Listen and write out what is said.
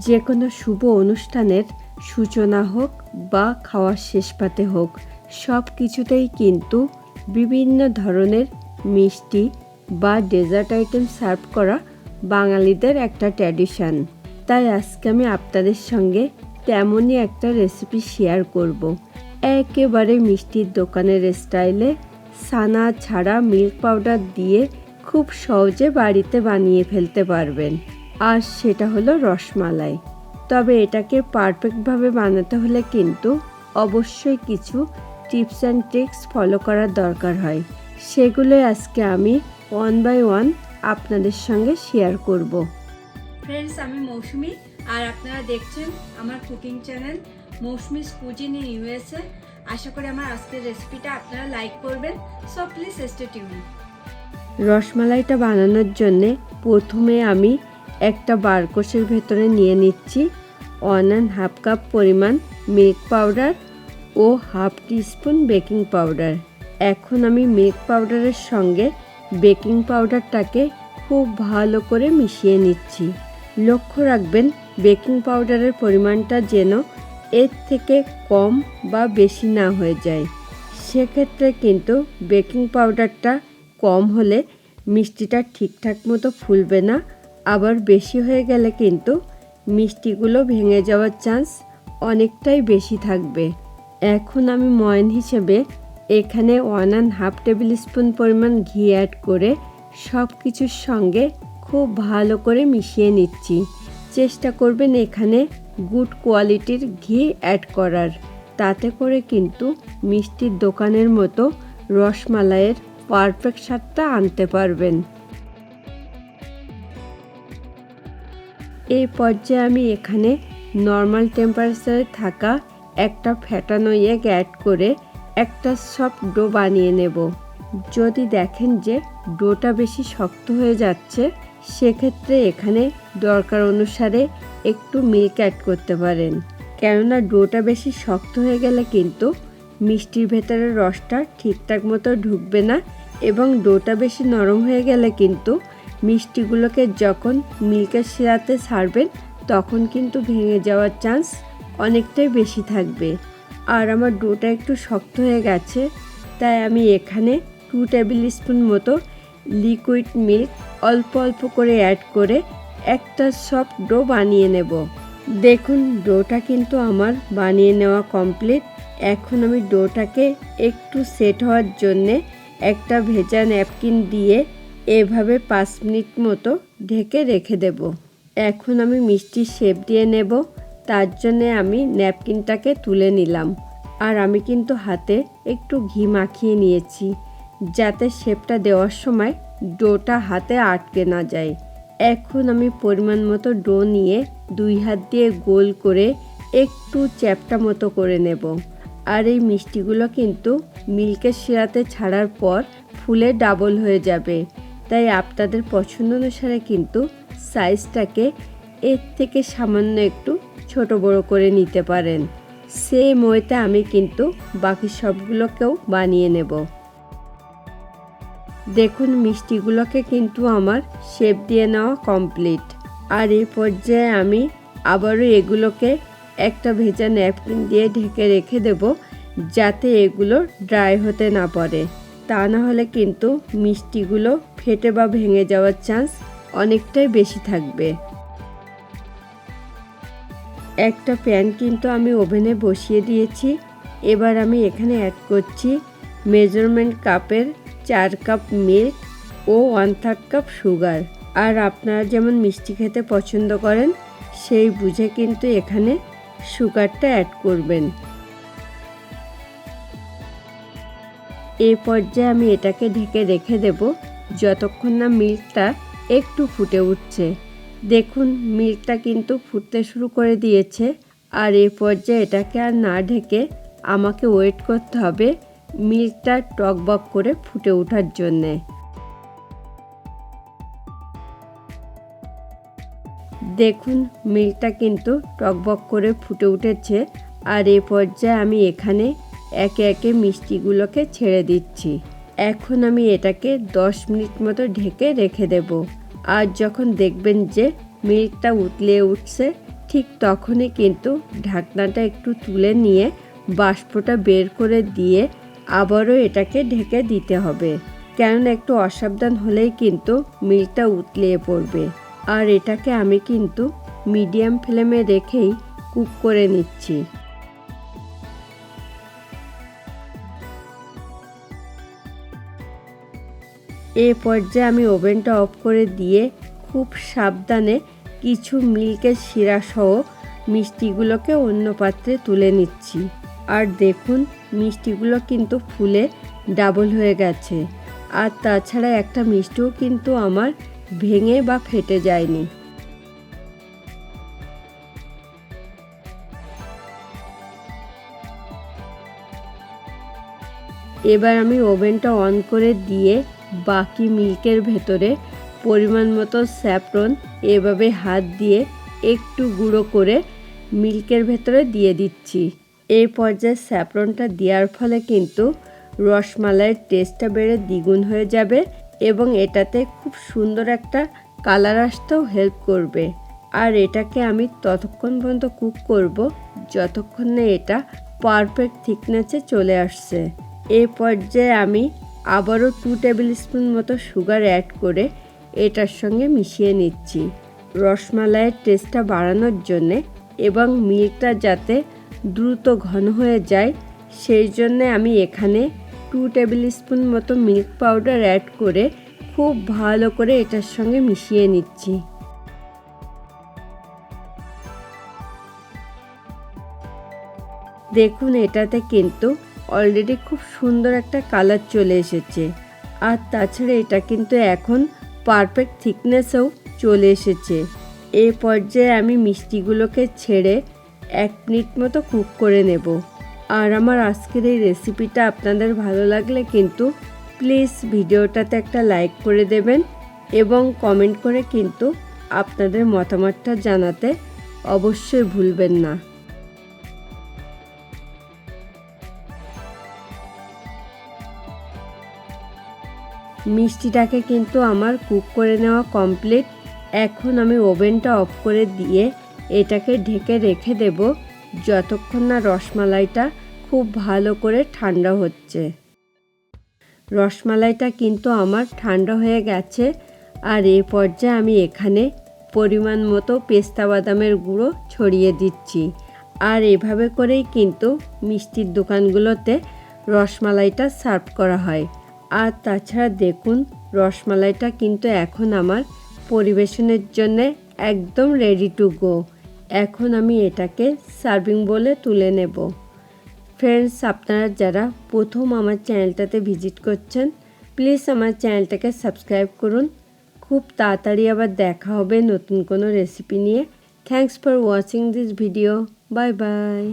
যে কোনো শুভ অনুষ্ঠানের সূচনা হোক বা খাওয়ার শেষ পাতে হোক, সব কিছুতেই কিন্তু বিভিন্ন ধরনের মিষ্টি বা ডেজার্ট আইটেম সার্ভ করা বাঙালিদের একটা ট্র্যাডিশন। তাই আজকে আমি আপনাদের সঙ্গে তেমনই একটা রেসিপি শেয়ার করব। একেবারে মিষ্টির দোকানের স্টাইলে ছানা ছাড়া মিল্ক পাউডার দিয়ে খুব সহজে বাড়িতে বানিয়ে ফেলতে পারবেন। আর সেটা হলো রসমালাই। তবে এটাকে পারফেক্টভাবে বানাতে হলে কিন্তু অবশ্যই কিছু টিপস অ্যান্ড ট্রিক্স ফলো করার দরকার হয়। সেগুলোই আজকে আমি ওয়ান বাই ওয়ান আপনাদের সঙ্গে শেয়ার করব। ফ্রেন্ডস, আমি মৌসুমি আর আপনারা দেখছেন আমার cooking channel Mousumi's cuisine in USA. আশা করি আমার আজকের রেসিপিটা আপনারা লাইক করবেন। So please stay tune. রসমালাইটা বানানোর জন্যে প্রথমে আমি একটা বারকোশের ভেতরে নিয়ে নিচ্ছি 1.5 কাপ পরিমাণ মিল্ক পাউডার ও হাফ টিস্পুন বেকিং পাউডার। এখন আমি মিল্ক পাউডারের সঙ্গে বেকিং পাউডারটাকে খুব ভালো করে মিশিয়ে নিচ্ছি। লক্ষ্য রাখবেন বেকিং পাউডারের পরিমাণটা যেন এর থেকে কম বা বেশি না হয়ে যায়। সেক্ষেত্রে কিন্তু বেকিং পাউডারটা কম হলে মিষ্টিটা ঠিকঠাক মতো ফুলবে না, আবার বেশি হয়ে গেলে কিন্তু মিষ্টিগুলো ভেঙে যাওয়ার চান্স অনেকটাই বেশি থাকবে। এখন আমি ময়ান হিসেবে এখানে 1.5 টেবিল স্পুন পরিমাণ ঘি অ্যাড করে সব কিছুর সঙ্গে খুব ভালো করে মিশিয়ে নিচ্ছি। চেষ্টা করবেন এখানে গুড কোয়ালিটির ঘি অ্যাড করার, তাতে করে কিন্তু মিষ্টির দোকানের মতো রসমালাইয়ের পারফেক্ট স্বাদটা আনতে পারবেন। এই পর্যায়ে আমি এখানে নর্মাল টেম্পারেচারে থাকা একটা ফ্যাটানো এগ অ্যাড করে একটা সফট ডো বানিয়ে নেব। যদি দেখেন যে ডোটা বেশি শক্ত হয়ে যাচ্ছে, সেক্ষেত্রে এখানে দরকার অনুসারে একটু মিল্ক অ্যাড করতে পারেন। কেননা ডোটা বেশি শক্ত হয়ে গেলে কিন্তু মিষ্টির ভেতরের রসটা ঠিকঠাক মতো ঢুকবে না, এবং ডোটা বেশি নরম হয়ে গেলে কিন্তু মিষ্টিগুলোকে যখন মিল্কের শিরাতে ছাড়বেন তখন কিন্তু ভেঙে যাওয়ার চান্স অনেকটাই বেশি থাকবে। আর আমার ডোটা একটু শক্ত হয়ে গেছে, তাই আমি এখানে 2 টেবিল স্পুন মতো লিকুইড মিল্ক অল্প অল্প করে অ্যাড করে একটা সফট ডো বানিয়ে নেব। দেখুন ডোটা কিন্তু আমার বানিয়ে নেওয়া কমপ্লিট। এখন আমি ডোটাকে একটু সেট হওয়ার জন্যে একটা ভেজা ন্যাপকিন দিয়ে এভাবে 5 মিনিট মতো ঢেকে রেখে দেব। এখন আমি মিষ্টির শেপ দিয়ে নেব, তার জন্যে আমি ন্যাপকিনটাকে তুলে নিলাম। আর আমি কিন্তু হাতে একটু ঘি মাখিয়ে নিয়েছি, যাতে শেপটা দেওয়ার সময় ডোটা হাতে আটকে না যায়। এখন আমি পরিমাণ মতো ডো নিয়ে 2 হাত দিয়ে গোল করে একটু চ্যাপ্টা মতো করে নেব। আর এই মিষ্টিগুলো কিন্তু মিল্কের শিরাতে ছাড়ার পর ফুলে ডাবল হয়ে যাবে, তাই আপনাদের পছন্দ অনুসারে কিন্তু সাইজটাকে এর থেকে সামান্য একটু ছোট বড় করে নিতে পারেন। সেম ওয়েতে আমি কিন্তু বাকি সবগুলোকেও বানিয়ে নেব। দেখুন মিষ্টিগুলোকে কিন্তু আমার শেপ দিয়ে নেওয়া কমপ্লিট। আর এই পর্যায়ে আমি আবারও এগুলোকে একটা ভেজা ন্যাপকিন দিয়ে ঢেকে রেখে দেব, যাতে এগুলো ড্রাই হতে না পারে। তা না হলে কিন্তু মিষ্টিগুলো ফেটে বা ভেঙে যাওয়ার চান্স অনেকটাই বেশি থাকবে। একটা প্যান কিন্তু আমি ওভেনে বসিয়ে দিয়েছি। এবার আমি এখানে অ্যাড করছি মেজারমেন্ট কাপের 4 কাপ মিল্ক ও 1/3 কাপ সুগার। আর আপনারা যেমন মিষ্টি খেতে পছন্দ করেন সেই বুঝে কিন্তু এখানে সুগারটা অ্যাড করবেন। এই পর্যায়ে আমি এটাকে ঢেকে রেখে দেব যতক্ষণ না মিল্কটা একটু ফুটে উঠছে। দেখুন মিল্কটা কিন্তু ফুটতে শুরু করে দিয়েছে। আর এই পর্যায়ে এটাকে আর না ঢেকে আমাকে ওয়েট করতে হবে মিল্কটা টকবক করে ফুটে ওঠার জন্যে। দেখুন মিল্কটা কিন্তু টকবক করে ফুটে উঠেছে। আর এই পর্যায়ে আমি এখানে একে একে মিষ্টিগুলোকে ছেড়ে দিচ্ছি। এখন আমি এটাকে 10 মিনিট মতো ঢেকে রেখে দেব। আর যখন দেখবেন যে মিল্কটা উতলে উঠছে, ঠিক তখনই কিন্তু ঢাকনাটা একটু তুলে নিয়ে বাষ্পটা বের করে দিয়ে আবারও এটাকে ঢেকে দিতে হবে, কেননা একটু অসাবধান হলেই কিন্তু মিল্কটা উতলিয়ে পড়বে। আর এটাকে আমি কিন্তু মিডিয়াম ফ্লেমে রেখেই কুক করে নিচ্ছি। এই পর্যায়ে আমি ওভেনটা অফ করে দিয়ে খুব সাবধানে কিছু মিল্কের শিরা সহ মিষ্টিগুলোকে অন্য পাত্রে তুলে নিচ্ছি। আর দেখুন মিষ্টিগুলো কিন্তু ফুলে ডাবল হয়ে গেছে। আর তাছাড়া একটা মিষ্টিও কিন্তু আমার ভেঙে বা ফেটে যায়নি। এবার আমি ওভেনটা অন করে দিয়ে বাকি মিল্কের ভেতরে পরিমাণ মতো স্যাফরন এভাবে হাত দিয়ে একটু গুঁড়ো করে মিল্কের ভেতরে দিয়ে দিচ্ছি। এই পর্যায়ে স্যাফরনটা দেওয়ার ফলে কিন্তু রসমালাইয়ের টেস্টটা বেড়ে দ্বিগুণ হয়ে যাবে এবং এটাতে খুব সুন্দর একটা কালার আসতেও হেল্প করবে। আর এটাকে আমি ততক্ষণ পর্যন্ত কুক করব যতক্ষণ না এটা পারফেক্ট থিকনেসে চলে আসছে। এই পর্যায়ে আমি আবারও 2 টেবিল স্পুন মতো সুগার অ্যাড করে এটার সঙ্গে মিশিয়ে নিচ্ছি রসমালাইয়ের টেস্টটা বাড়ানোর জন্যে এবং মিল্কটা যাতে দ্রুত ঘন হয়ে যায় সেই জন্যে আমি এখানে 2 টেবিল স্পুন মতো মিল্ক পাউডার অ্যাড করে খুব ভালো করে এটার সঙ্গে মিশিয়ে নিচ্ছি। দেখুন এটাতে কিন্তু অলরেডি খুব সুন্দর একটা কালার চলে এসেছে। আর তাছাড়া এটা কিন্তু এখন পারফেক্ট থিকনেসেও চলে এসেছে। এই পর্যায়ে আমি মিষ্টিগুলোকে ছেড়ে 1 মিনিট মতো কুক করে নেব। আর আমার আজকের এই রেসিপিটা আপনাদের ভালো লাগলে কিন্তু প্লিজ ভিডিওটাতে একটা লাইক করে দেবেন এবং কমেন্ট করে কিন্তু আপনাদের মতামতটা জানাতে অবশ্যই ভুলবেন না। মিষ্টিটাকে কিন্তু আমার কুক করে নেওয়া কমপ্লিট। এখন আমি ওভেনটা অফ করে দিয়ে এটাকে ঢেকে রেখে দেব যতক্ষণ না রসমালাইটা খুব ভালো করে ঠান্ডা হচ্ছে। রসমালাইটা কিন্তু আমার ঠান্ডা হয়ে গেছে। আর এই পর্যায়ে আমি এখানে পরিমাণ মতো পেস্তা বাদামের গুঁড়ো ছড়িয়ে দিচ্ছি। আর এভাবে করেই কিন্তু মিষ্টির দোকানগুলোতে রসমালাইটা সার্ভ করা হয়। আর তাছাড়া দেখুন রসমালাইটা কিন্তু এখন আমার পরিবেশনের জন্য একদম রেডি টু গো। এখন আমি এটাকে সার্ভিং বোলে তুলে নেব। ফ্রেন্ডস, আপনারা যারা প্রথম আমার চ্যানেলটাতে ভিজিট করছেন প্লিজ আমার চ্যানেলটাকে সাবস্ক্রাইব করুন। খুব তাড়াতাড়ি আবার দেখা হবে নতুন কোনো রেসিপি নিয়ে। Thanks for watching this video. Bye bye.